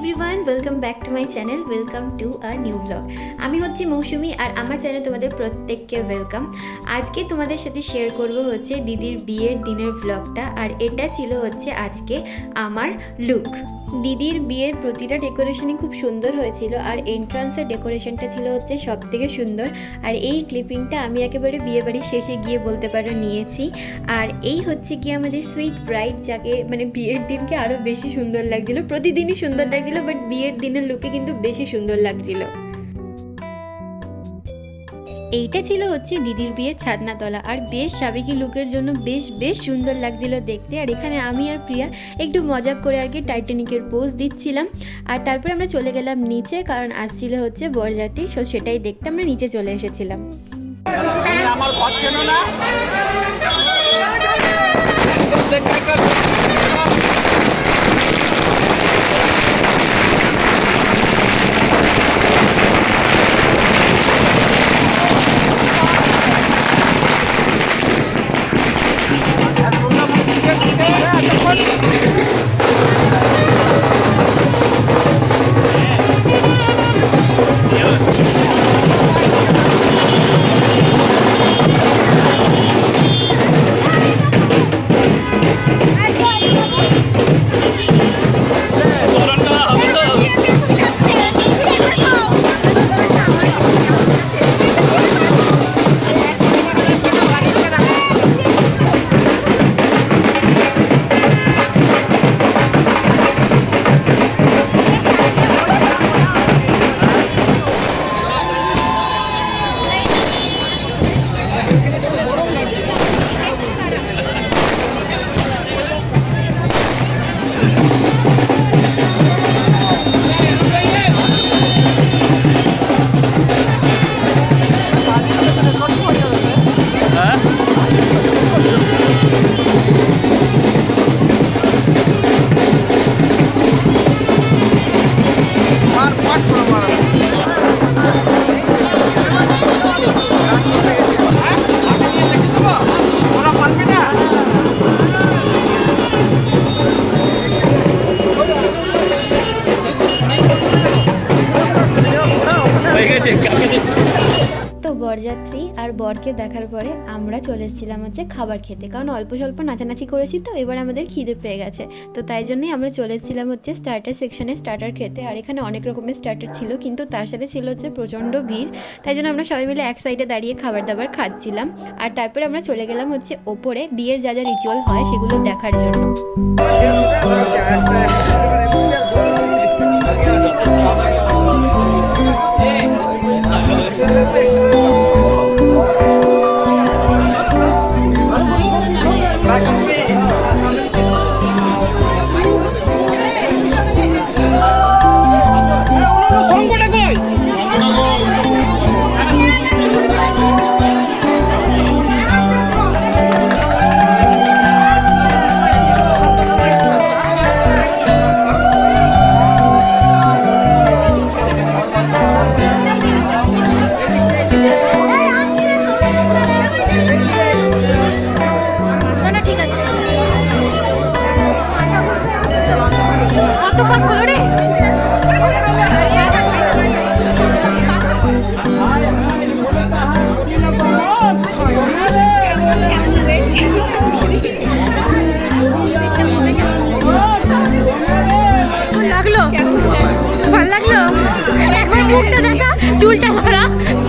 Everyone, welcome back to my channel, welcome to a new blog. আমি হচ্ছি মৌসুমি আর আমার চ্যানেলে তোমাদের প্রত্যেককে ওয়েলকাম। আজকে তোমাদের সাথে শেয়ার করব হচ্ছে দিদির বিয়ের দিনের ব্লগটা, আর এটা ছিল হচ্ছে আজকে আমার লুক। দিদির বিয়ের প্রতিটা ডেকোরেশনই খুব সুন্দর হয়েছিল, আর এন্ট্রান্সের ডেকোরেশনটা ছিল হচ্ছে সব থেকে সুন্দর। আর এই ক্লিপিংটা আমি একেবারে বিয়ে বাড়ির শেষে গিয়ে বলতে পারো নিয়েছি। আর এই হচ্ছে গিয়ে আমাদের সুইট ব্রাইড, যাকে মানে বিয়ের দিনকে আরও বেশি সুন্দর লাগছিল। প্রতিদিনই সুন্দর লাগছিল, বাট বিয়ের দিনের লুকে কিন্তু বেশি সুন্দর লাগছিল। এইটা ছিল হচ্ছে দিদির বিয়ের ছাদনাতলা, আর বেশ সাবেকি লুকের জন্য বেশ সুন্দর লাগছিল দেখতে। আর এখানে আমি আর প্রিয়া একটু মজা করে আর কি টাইটানিকের পোজ দিচ্ছিলাম। আর তারপর আমরা চলে গেলাম নিচে, কারণ আসছিল হচ্ছে বরযাত্রী, সো সেটাই দেখতে আমরা নিচে চলে এসেছিলাম। তো বরযাত্রী আর বরকে দেখার পরে আমরা চলে এসেছিলাম হচ্ছে খাবার খেতে, কারণ অল্প স্বল্প নাচানাচি করেছি, তো এবার আমাদের খিদে পেয়ে গেছে। তো তাই জন্যই আমরা চলে এসেছিলাম হচ্ছে স্টার্টার সেকশনে স্টার্টার খেতে। আর এখানে অনেক রকমের স্টার্টার ছিল, কিন্তু তার সাথে ছিল হচ্ছে প্রচণ্ড ভিড়, তাই জন্য আমরা সবাই মিলে এক সাইডে দাঁড়িয়ে খাবার দাবার খাচ্ছিলাম। আর তারপরে আমরা চলে গেলাম হচ্ছে ওপরে বিয়ের যা যা রিচুয়াল হয় সেগুলো দেখার জন্য।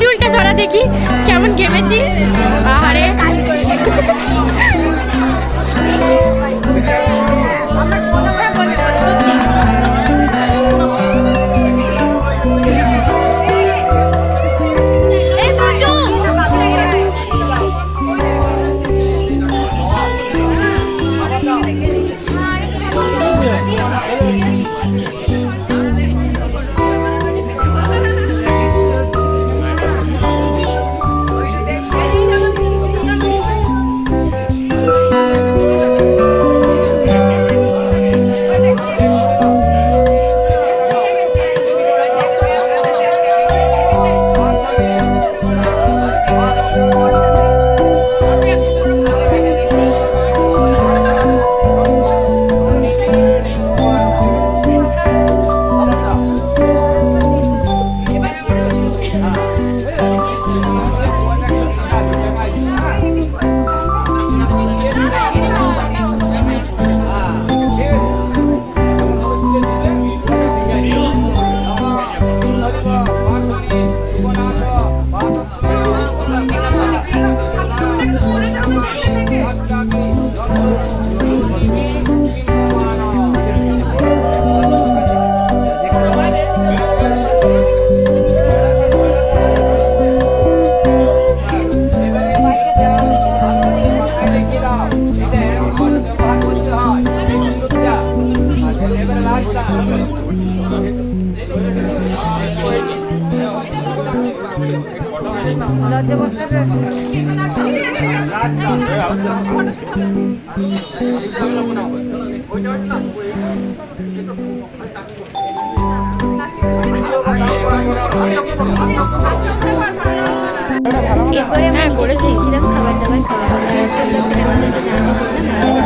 চুলটা ধরা দেখি কেমন ঘেমেছিস। আরে কাজ করে লজ্জা বসতে এরপরে আমরা করেছিলাম খাবার দাবার খাওয়া। আর ব্লগটা কেমন হয়েছে জানাতে ভুলবেন না।